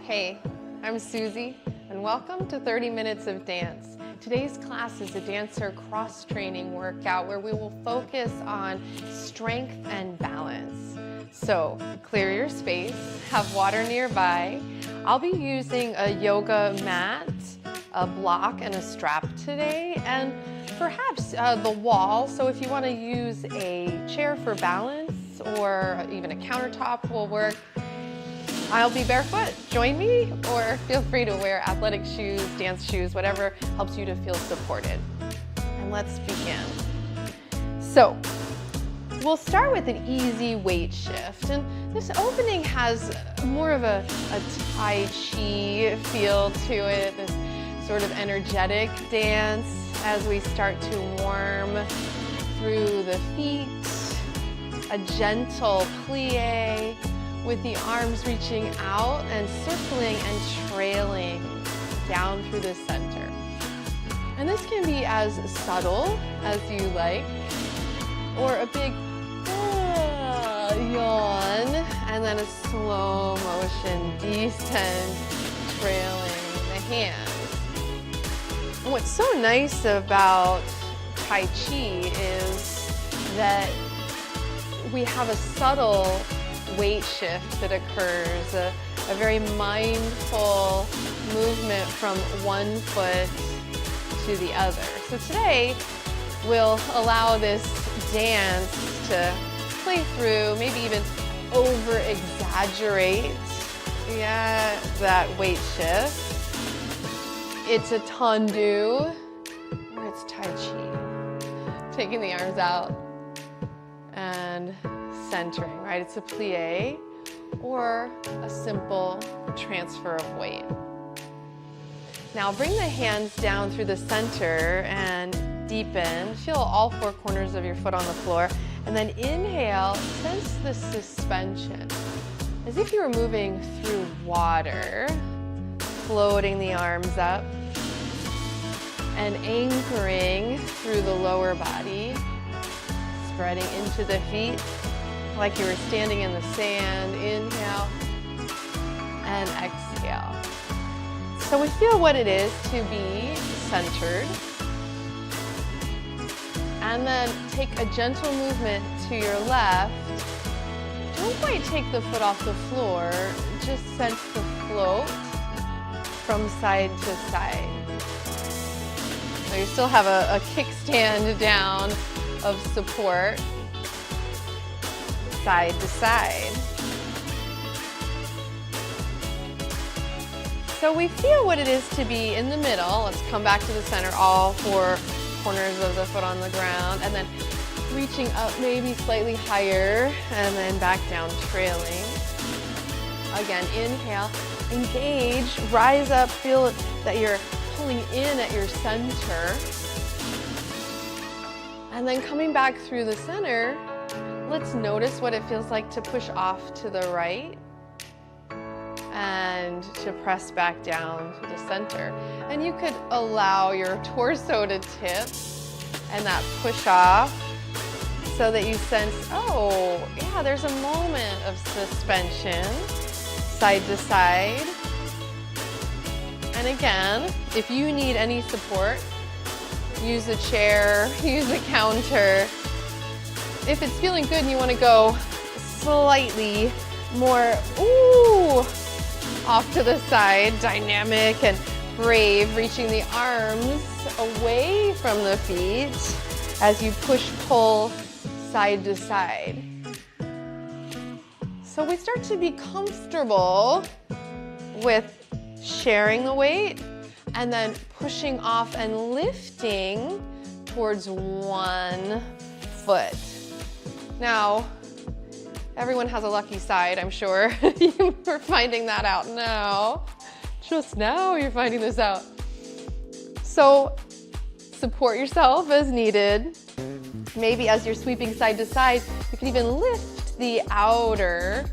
Hey, I'm Suzy, and welcome to 30 Minutes of Dance. Today's class is a dancer cross-training workout where we will focus on strength and balance. So clear your space, have water nearby. I'll be using a yoga mat, a block, and a strap today, and perhaps the wall. So if you want to use a chair for balance or even a countertop will work. I'll be barefoot, join me, or feel free to wear athletic shoes, dance shoes, whatever helps you to feel supported. And let's begin. So, we'll start with an easy weight shift. And this opening has more of a Tai Chi feel to it, this sort of energetic dance as we start to warm through the feet, a gentle plie, with the arms reaching out and circling and trailing down through the center. And this can be as subtle as you like, or a big yawn, and then a slow motion descent, trailing the hands. And what's so nice about Tai Chi is that we have a subtle weight shift that occurs, a very mindful movement from one foot to the other. So today we'll allow this dance to play through, maybe even over-exaggerate that weight shift. It's a tendu or it's Tai Chi. Taking the arms out and centering, right? It's a plie or a simple transfer of weight. Now bring the hands down through the center and deepen. Feel all four corners of your foot on the floor. And then inhale, sense the suspension. As if you were moving through water, floating the arms up and anchoring through the lower body, spreading into the feet, like you were standing in the sand. Inhale and exhale. So we feel what it is to be centered. And then take a gentle movement to your left. Don't quite take the foot off the floor. Just sense the float from side to side. So you still have a kickstand down of support. Side to side. So we feel what it is to be in the middle. Let's come back to the center, all four corners of the foot on the ground, and then reaching up maybe slightly higher, and then back down, trailing. Again, inhale, engage, rise up, feel that you're pulling in at your center. And then coming back through the center, let's notice what it feels like to push off to the right and to press back down to the center. And you could allow your torso to tip and that push off so that you sense, oh, yeah, there's a moment of suspension, side to side. And again, if you need any support, use a chair, use a counter. If it's feeling good and you want to go slightly more, off to the side, dynamic and brave, reaching the arms away from the feet as you push-pull side to side. So we start to be comfortable with sharing the weight and then pushing off and lifting towards one foot. Now, everyone has a lucky side, I'm sure. You were finding that out now. Just now you're finding this out. So support yourself as needed. Maybe as you're sweeping side to side, you can even lift the outer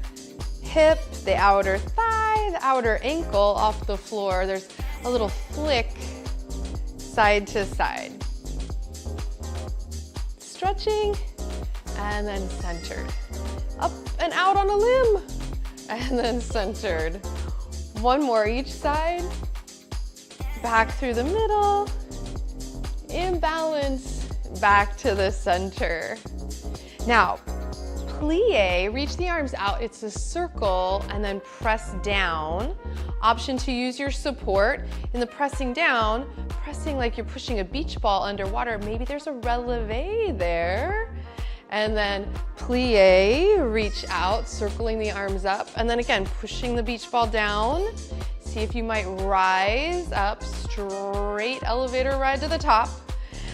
hip, the outer thigh, the outer ankle off the floor. There's a little flick side to side. Stretching and then centered. Up and out on a limb and then centered. One more each side. Back through the middle. Imbalance, back to the center. Now, plie, reach the arms out. It's a circle and then press down. Option to use your support. In the pressing down, pressing like you're pushing a beach ball underwater. Maybe there's a releve there. And then plie, reach out, circling the arms up. And then again, pushing the beach ball down. See if you might rise up, straight elevator ride to the top.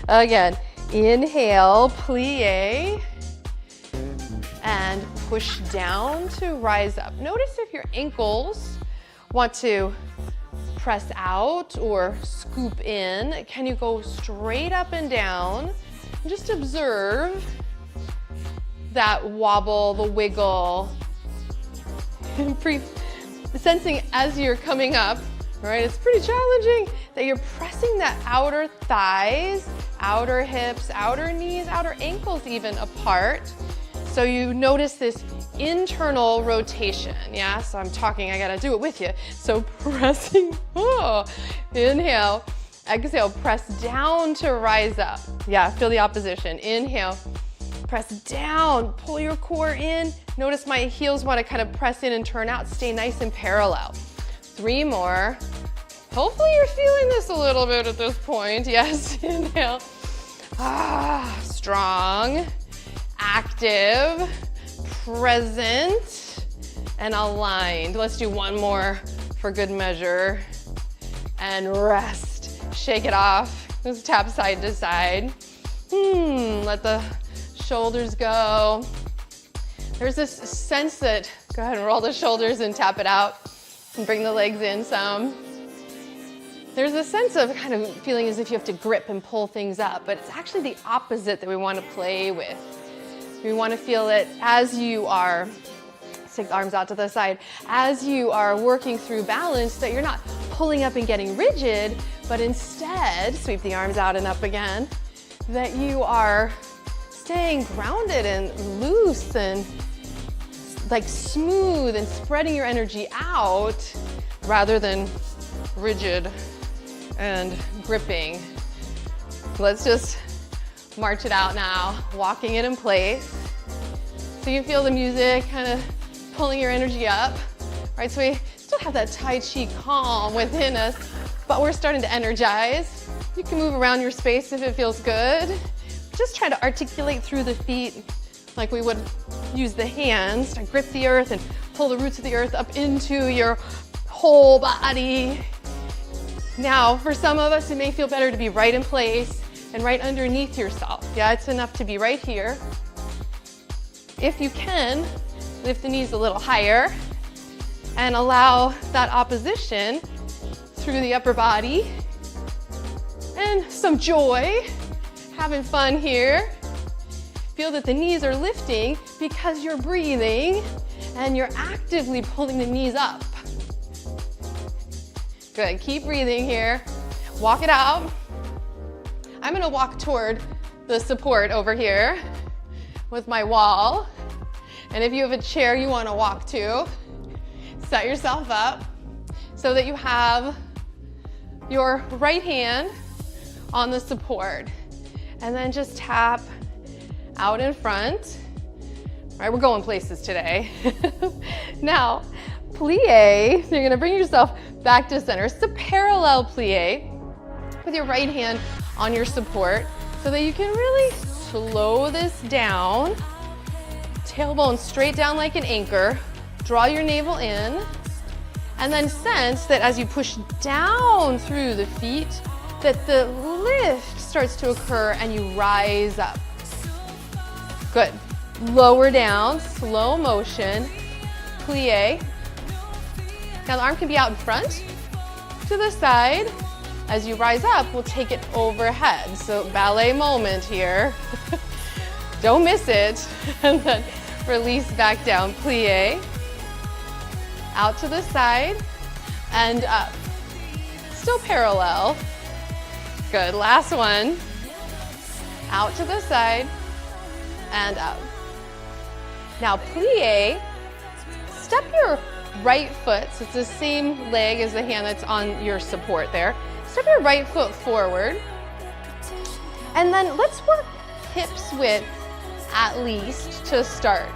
Again, inhale, plie, and push down to rise up. Notice if your ankles want to press out or scoop in. Can you go straight up and down? And just observe that wobble, the wiggle. Sensing as you're coming up, right? It's pretty challenging that you're pressing that outer thighs, outer hips, outer knees, outer ankles even apart. So you notice this internal rotation, yeah? So I'm talking, I gotta do it with you. So pressing, inhale, exhale, press down to rise up. Yeah, feel the opposition. Inhale, press down, pull your core in. Notice my heels wanna kind of press in and turn out, stay nice and parallel. 3 more. Hopefully you're feeling this a little bit at this point. Yes, inhale. Strong, active, present, and aligned. Let's do one more for good measure. And rest. Shake it off. Just tap side to side. Let the shoulders go. There's this sense that, go ahead and roll the shoulders and tap it out and bring the legs in some. There's a sense of kind of feeling as if you have to grip and pull things up, but it's actually the opposite that we want to play with. We want to feel it as you are, stick the arms out to the side, as you are working through balance, that you're not pulling up and getting rigid, but instead, sweep the arms out and up again, that you are staying grounded and loose and like smooth and spreading your energy out rather than rigid and gripping. Let's just march it out now, walking it in place. So you feel the music kind of pulling your energy up, right? So we still have that Tai Chi calm within us, but we're starting to energize. You can move around your space if it feels good. Just try to articulate through the feet like we would use the hands to grip the earth and pull the roots of the earth up into your whole body. Now, for some of us, it may feel better to be right in place and right underneath yourself. Yeah, it's enough to be right here. If you can, lift the knees a little higher and allow that opposition through the upper body. And some joy, having fun here. Feel that the knees are lifting because you're breathing and you're actively pulling the knees up. Good, keep breathing here. Walk it out. I'm gonna walk toward the support over here with my wall. And if you have a chair you wanna walk to, set yourself up so that you have your right hand on the support. And then just tap out in front. All right, we're going places today. Now, plie, so you're gonna bring yourself back to center. It's a parallel plie with your right hand on your support so that you can really slow this down. Tailbone straight down like an anchor. Draw your navel in. And then sense that as you push down through the feet, that the lift starts to occur and you rise up. Good. Lower down, slow motion, plie. Now the arm can be out in front, to the side. As you rise up, we'll take it overhead. So ballet moment here. Don't miss it. And then release back down, plie. Out to the side and up. Still parallel. Good, last one. Out to the side and up. Now plie, step your right foot, so it's the same leg as the hand that's on your support there. Step your right foot forward. And then let's work hips width at least to start.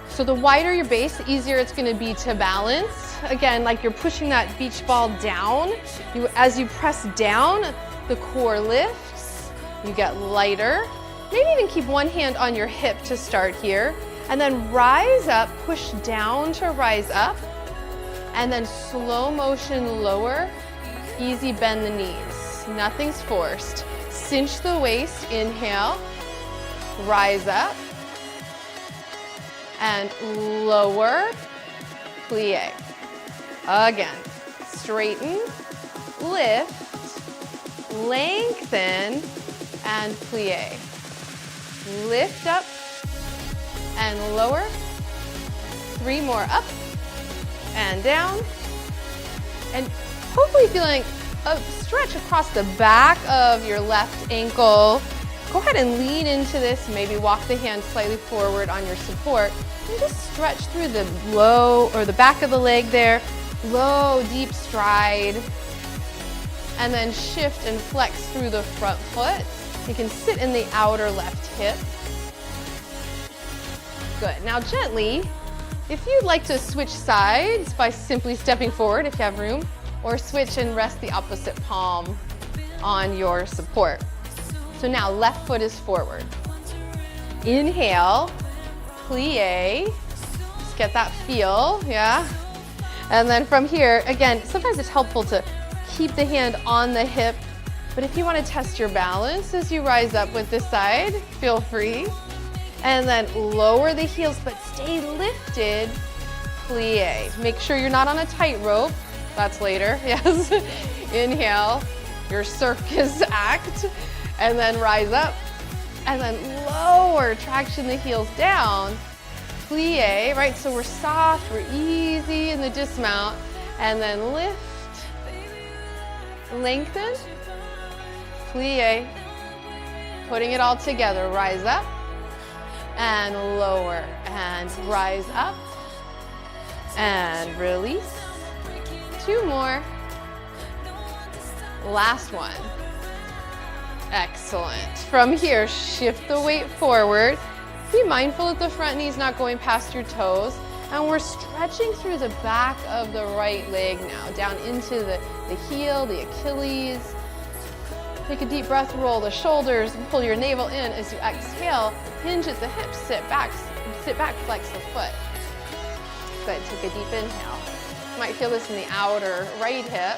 So the wider your base, the easier it's going to be to balance. Again, like you're pushing that beach ball down. As you press down, the core lifts, you get lighter. Maybe even keep one hand on your hip to start here. And then rise up, push down to rise up. And then slow motion lower, easy bend the knees. Nothing's forced. Cinch the waist, inhale, rise up. And lower, plie. Again, straighten, lift, lengthen, and plie. Lift up and lower. 3 more up and down. And hopefully feeling a stretch across the back of your left ankle. Go ahead and lean into this, maybe walk the hand slightly forward on your support, and just stretch through the low, or the back of the leg there, low, deep stride, and then shift and flex through the front foot. You can sit in the outer left hip. Good, now gently, if you'd like to switch sides by simply stepping forward if you have room, or switch and rest the opposite palm on your support. So now left foot is forward. Inhale, plie, just get that feel, yeah? And then from here, again, sometimes it's helpful to keep the hand on the hip, but if you want to test your balance as you rise up with this side, feel free. And then lower the heels, but stay lifted, plie. Make sure you're not on a tightrope, that's later, yes. Inhale, your circus act. And then rise up, and then lower, traction the heels down, plie, right? So we're soft, we're easy in the dismount, and then lift, lengthen, plie, putting it all together, rise up, and lower, and rise up, and release. 2 more, last one. Excellent. From here, shift the weight forward. Be mindful that the front knee's not going past your toes. And we're stretching through the back of the right leg now, down into the heel, the Achilles. Take a deep breath, roll the shoulders, and pull your navel in as you exhale. Hinge at the hips, sit back, flex the foot. Good, take a deep inhale. You might feel this in the outer right hip.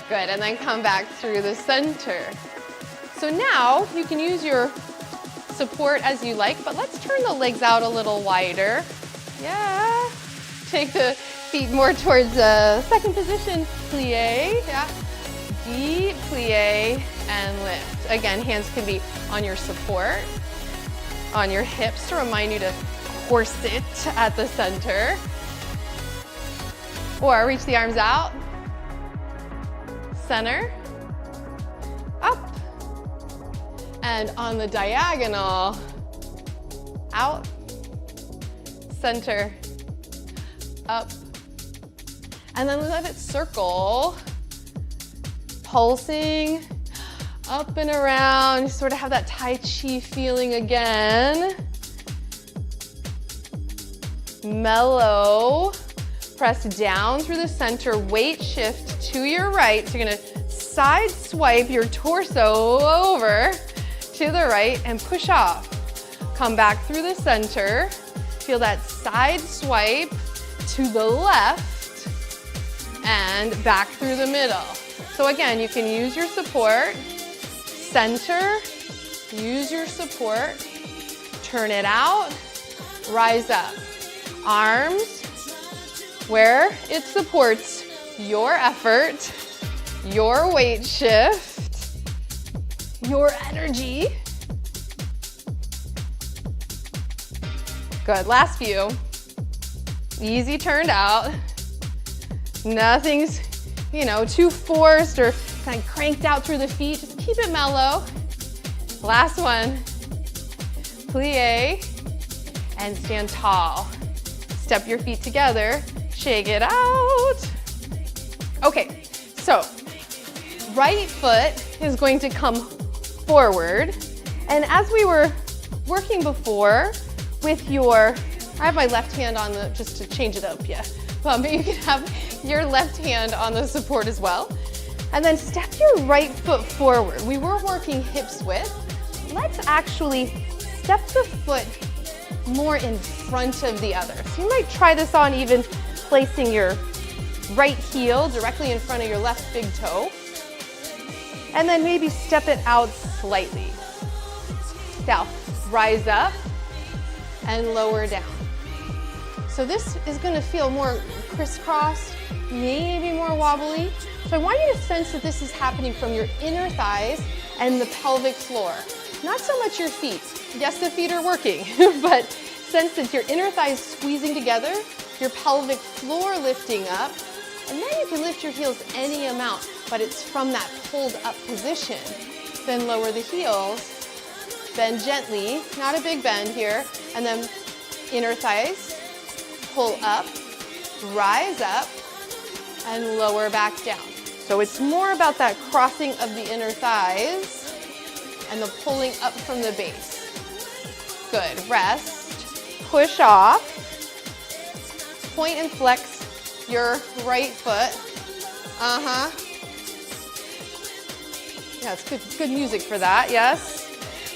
Good, and then come back through the center. So now you can use your support as you like, but let's turn the legs out a little wider. Yeah. Take the feet more towards second position, plie, yeah. Deep plie and lift. Again, hands can be on your support, on your hips to remind you to corset at the center. Or reach the arms out. Center, up, and on the diagonal, out, center, up, and then let it circle, pulsing, up and around. You sort of have that Tai Chi feeling again. Mellow, press down through the center, weight shift to your right. So you're gonna side swipe your torso over to the right and push off. Come back through the center. Feel that side swipe to the left and back through the middle. So again, you can use your support, center, use your support, turn it out, rise up. Arms where it supports your effort, your weight shift, your energy. Good, last few. Easy turned out. Nothing's, too forced or kind of cranked out through the feet. Just keep it mellow. Last one. Plie and stand tall. Step your feet together, shake it out. Okay, so right foot is going to come forward. And as we were working before with I have my left hand on just to change it up, yeah. But you can have your left hand on the support as well. And then step your right foot forward. We were working hips width. Let's actually step the foot more in front of the other. So you might try this on even placing your right heel directly in front of your left big toe. And then maybe step it out slightly. Now, rise up and lower down. So this is going to feel more crisscrossed, maybe more wobbly. So I want you to sense that this is happening from your inner thighs and the pelvic floor. Not so much your feet. Yes, the feet are working, but sense that your inner thighs squeezing together, your pelvic floor lifting up, and then you can lift your heels any amount, but it's from that pulled up position. Then lower the heels, bend gently, not a big bend here, and then inner thighs, pull up, rise up, and lower back down. So it's more about that crossing of the inner thighs and the pulling up from the base. Good, rest, push off, point and flex your right foot. Yeah, it's good music for that, yes.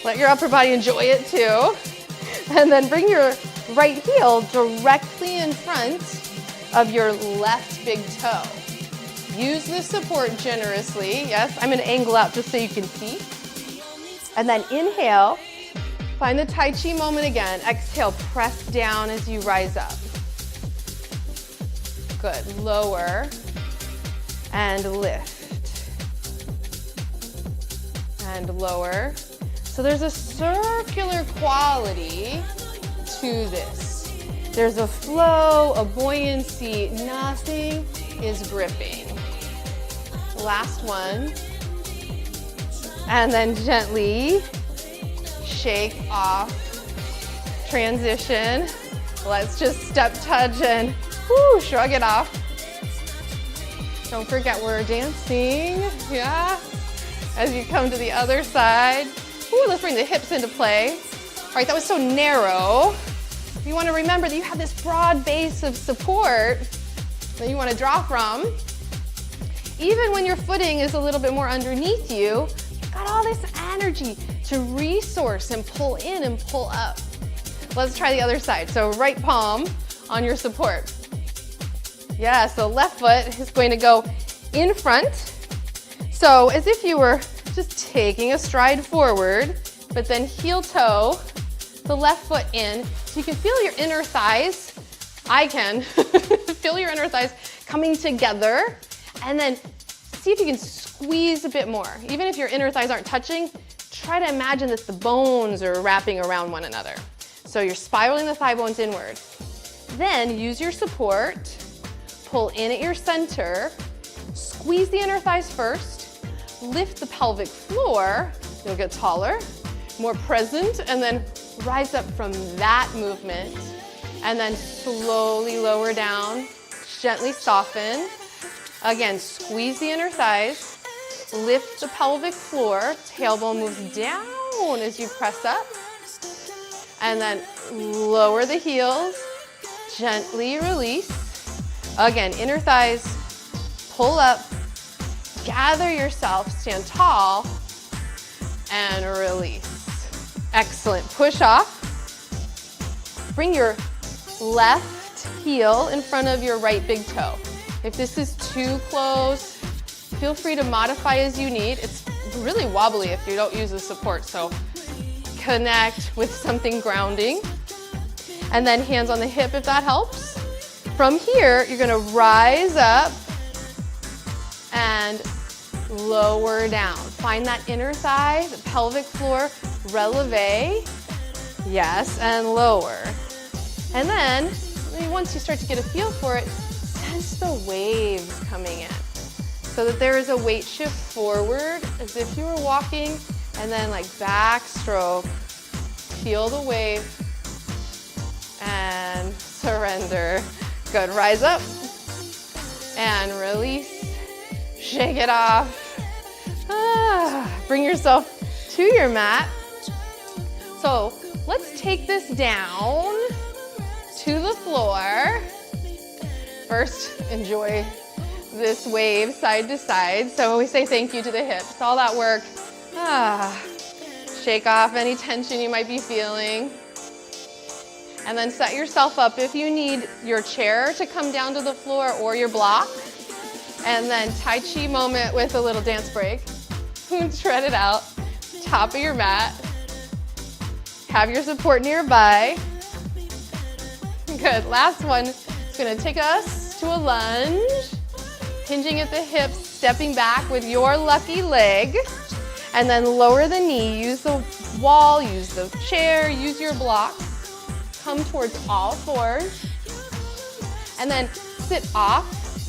Let your upper body enjoy it too. And then bring your right heel directly in front of your left big toe. Use the support generously. Yes, I'm gonna angle out just so you can see. And then inhale, find the Tai Chi moment again. Exhale, press down as you rise up. Good, lower and lift. And lower. So there's a circular quality to this. There's a flow, a buoyancy, nothing is gripping. Last one. And then gently shake off, transition. Let's just step, touch, and whoo, shrug it off. Don't forget we're dancing, yeah. As you come to the other side. Ooh, let's bring the hips into play. All right, that was so narrow. You want to remember that you have this broad base of support that you want to draw from. Even when your footing is a little bit more underneath you, you've got all this energy to resource and pull in and pull up. Let's try the other side. So right palm on your support. Yeah, so left foot is going to go in front. So as if you were just taking a stride forward, but then heel toe, the left foot in. So you can feel your inner thighs. I can feel your inner thighs coming together, and then see if you can squeeze a bit more. Even if your inner thighs aren't touching, try to imagine that the bones are wrapping around one another. So you're spiraling the thigh bones inward. Then use your support, pull in at your center, squeeze the inner thighs first, lift the pelvic floor, you'll get taller, more present, and then rise up from that movement, and then slowly lower down, gently soften. Again, squeeze the inner thighs, lift the pelvic floor, tailbone moves down as you press up, and then lower the heels, gently release. Again, inner thighs, pull up, gather yourself, stand tall, and release. Excellent, push off. Bring your left heel in front of your right big toe. If this is too close, feel free to modify as you need. It's really wobbly if you don't use the support, so connect with something grounding. And then hands on the hip if that helps. From here, you're gonna rise up and lower down. Find that inner thigh, the pelvic floor, releve. Yes, and lower. And then, once you start to get a feel for it, sense the waves coming in. So that there is a weight shift forward as if you were walking, and then like backstroke, feel the wave, and surrender. Good, rise up and release. Shake it off. Bring yourself to your mat. So let's take this down to the floor. First, enjoy this wave side to side. So we say thank you to the hips, all that work. Shake off any tension you might be feeling. And then set yourself up if you need your chair to come down to the floor or your block. And then Tai Chi moment with a little dance break. Tread it out, top of your mat. Have your support nearby. Good, last one. It's gonna take us to a lunge. Hinging at the hips, stepping back with your lucky leg. And then lower the knee, use the wall, use the chair, use your block. Come towards all fours. And then sit off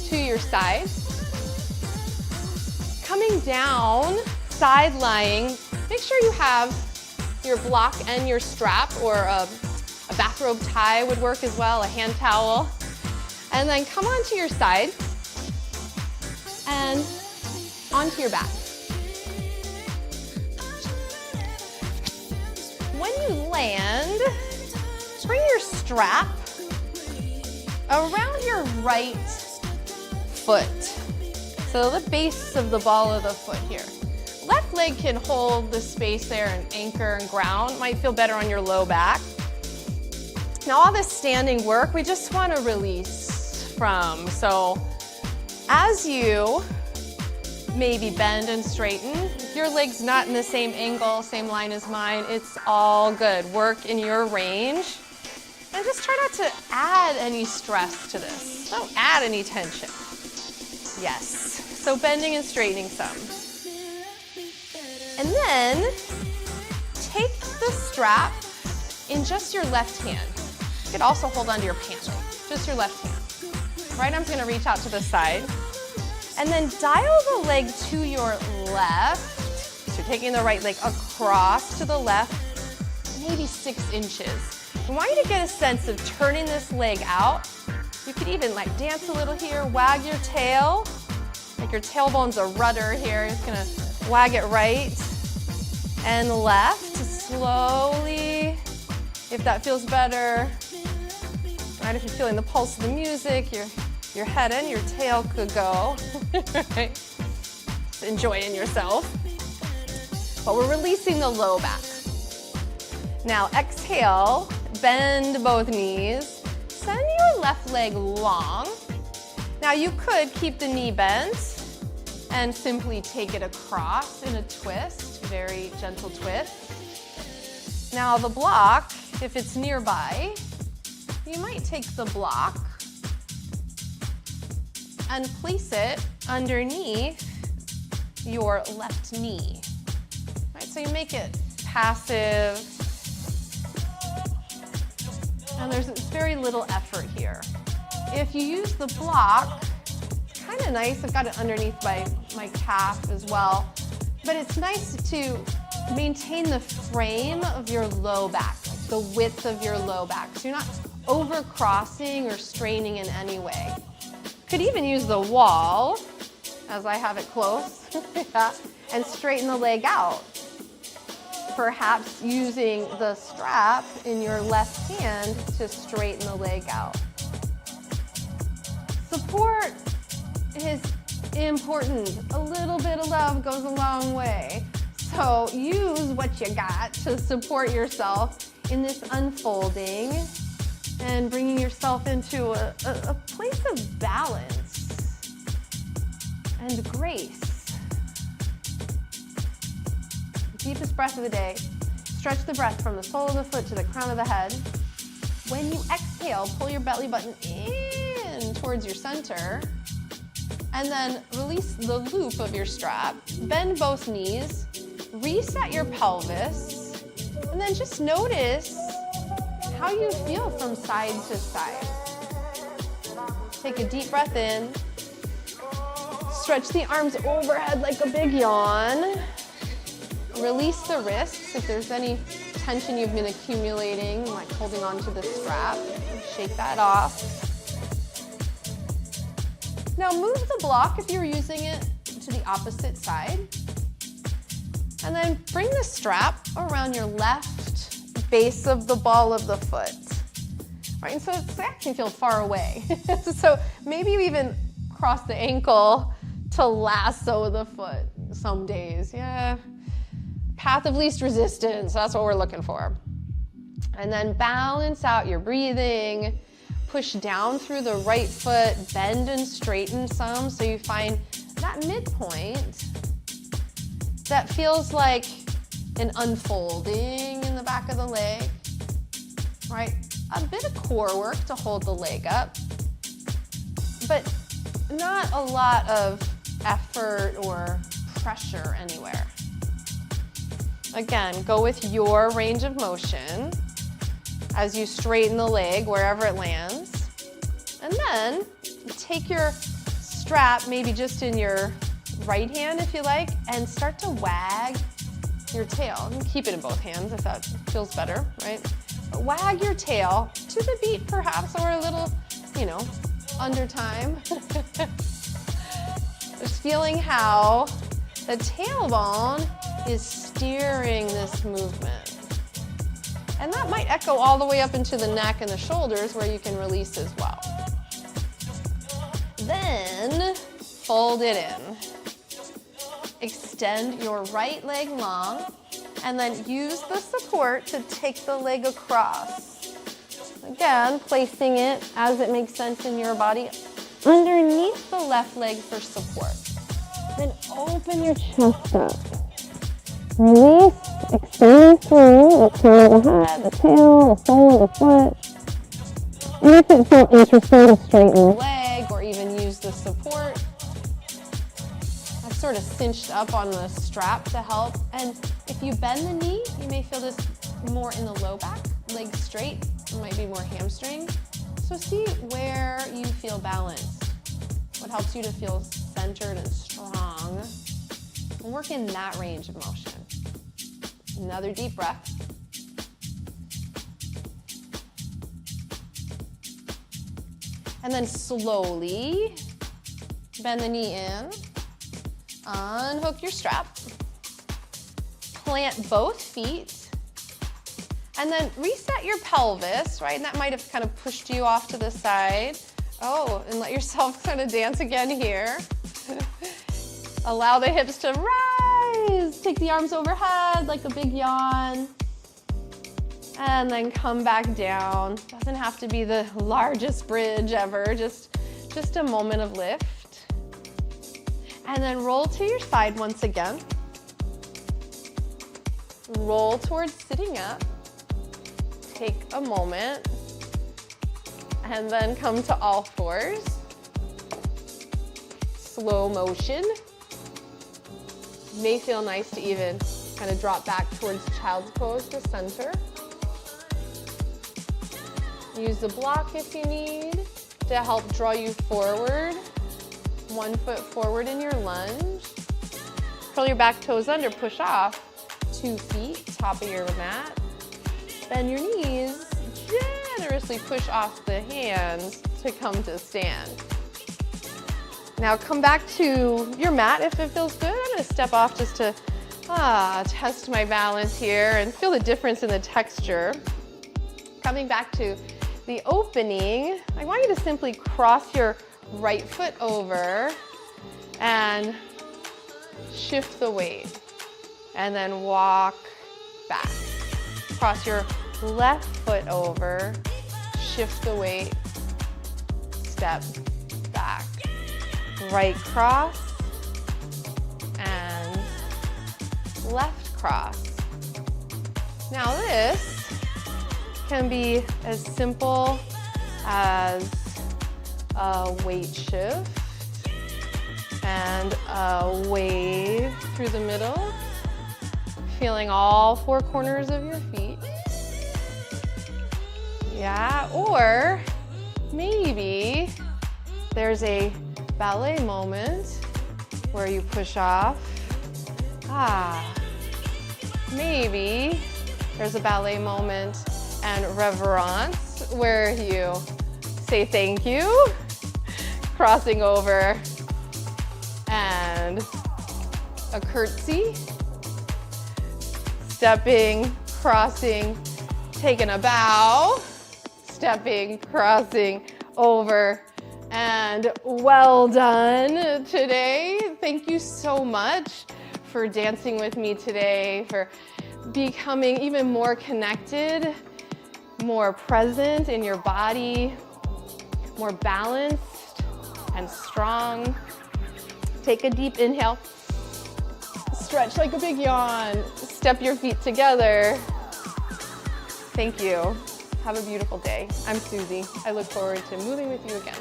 to your side. Coming down, side lying, make sure you have your block and your strap, or a bathrobe tie would work as well, a hand towel. And then come onto your side and onto your back. When you land, bring your strap around your right foot. So the base of the ball of the foot here. Left leg can hold the space there and anchor and ground. Might feel better on your low back. Now all this standing work, we just want to release from. So as you maybe bend and straighten, if your leg's not in the same angle, same line as mine, it's all good. Work in your range. And just try not to add any stress to this. Don't add any tension. Yes. So bending and straightening some. And then take the strap in just your left hand. You could also hold onto your pant leg, just your left hand. Right arm's gonna reach out to the side. And then dial the leg to your left. So you're taking the right leg across to the left, maybe 6 inches. I want you to get a sense of turning this leg out. You could even like dance a little here, wag your tail. Like your tailbone's a rudder here. You're just gonna wag it right and left slowly, if that feels better. Right, if you're feeling the pulse of the music, your head and your tail could go. Right? Just enjoying yourself. But we're releasing the low back. Now exhale, bend both knees. Send your left leg long. Now you could keep the knee bent and simply take it across in a twist, very gentle twist. Now the block, if it's nearby, you might take the block and place it underneath your left knee. Right, so you make it passive, and there's very little effort here. If you use the block, kind of nice, I've got it underneath my calf as well, but it's nice to maintain the frame of your low back, like the width of your low back, so you're not over-crossing or straining in any way. Could even use the wall, as I have it close, yeah, and straighten the leg out. Perhaps using the strap in your left hand to straighten the leg out. Support is important. A little bit of love goes a long way. So use what you got to support yourself in this unfolding and bringing yourself into a place of balance and grace. Deepest breath of the day. Stretch the breath from the sole of the foot to the crown of the head. When you exhale, pull your belly button in towards your center, and then release the loop of your strap. Bend both knees, reset your pelvis, and then just notice how you feel from side to side. Take a deep breath in. Stretch the arms overhead like a big yawn. Release the wrists if there's any tension you've been accumulating, like holding on to the strap. Take that off. Now move the block if you're using it to the opposite side. And then bring the strap around your left base of the ball of the foot. Right, and so it's actually feel far away. So maybe you even cross the ankle to lasso the foot some days. Yeah, path of least resistance, that's what we're looking for. And then balance out your breathing. Push down through the right foot, bend and straighten some so you find that midpoint that feels like an unfolding in the back of the leg, right? A bit of core work to hold the leg up, but not a lot of effort or pressure anywhere. Again, go with your range of motion as you straighten the leg wherever it lands. And then take your strap, maybe just in your right hand if you like, and start to wag your tail. And keep it in both hands if that feels better, right? But wag your tail to the beat perhaps, or a little, under time. Just feeling how the tailbone is steering this movement. And that might echo all the way up into the neck and the shoulders where you can release as well. Then fold it in. Extend your right leg long and then use the support to take the leg across. Again, placing it as it makes sense in your body underneath the left leg for support. Then open your chest up. Release, extend through the tail of the head, the tail, the sole of the foot. And if it feels interesting to straighten the leg or even use the support, I've sort of cinched up on the strap to help. And if you bend the knee, you may feel this more in the low back, leg straight. It might be more hamstring. So see where you feel balanced. What helps you to feel centered and strong. And work in that range of motion. Another deep breath. And then slowly bend the knee in. Unhook your strap. Plant both feet. And then reset your pelvis, right? And that might have kind of pushed you off to the side. Oh, and let yourself kind of dance again here. Allow the hips to rise. Take the arms overhead like a big yawn. And then come back down. Doesn't have to be the largest bridge ever, just a moment of lift. And then roll to your side once again. Roll towards sitting up. Take a moment. And then come to all fours. Slow motion. May feel nice to even kind of drop back towards child's pose to center. Use the block if you need to help draw you forward. 1 foot forward in your lunge. Curl your back toes under, push off. 2 feet, top of your mat. Bend your knees, generously push off the hands to come to stand. Now come back to your mat if it feels good. I'm gonna step off just to test my balance here and feel the difference in the texture. Coming back to the opening, I want you to simply cross your right foot over and shift the weight. And then walk back. Cross your left foot over, shift the weight, step back. Right cross and left cross. Now this can be as simple as a weight shift and a wave through the middle, feeling all 4 corners of your feet. Yeah, or maybe there's a ballet moment where you push off. Maybe there's a ballet moment and reverence where you say thank you, crossing over, and a curtsy, stepping, crossing, taking a bow, stepping, crossing, over, and well done today. Thank you so much for dancing with me today, for becoming even more connected, more present in your body, more balanced and strong. Take a deep inhale. Stretch like a big yawn. Step your feet together. Thank you. Have a beautiful day. I'm Suzy. I look forward to moving with you again.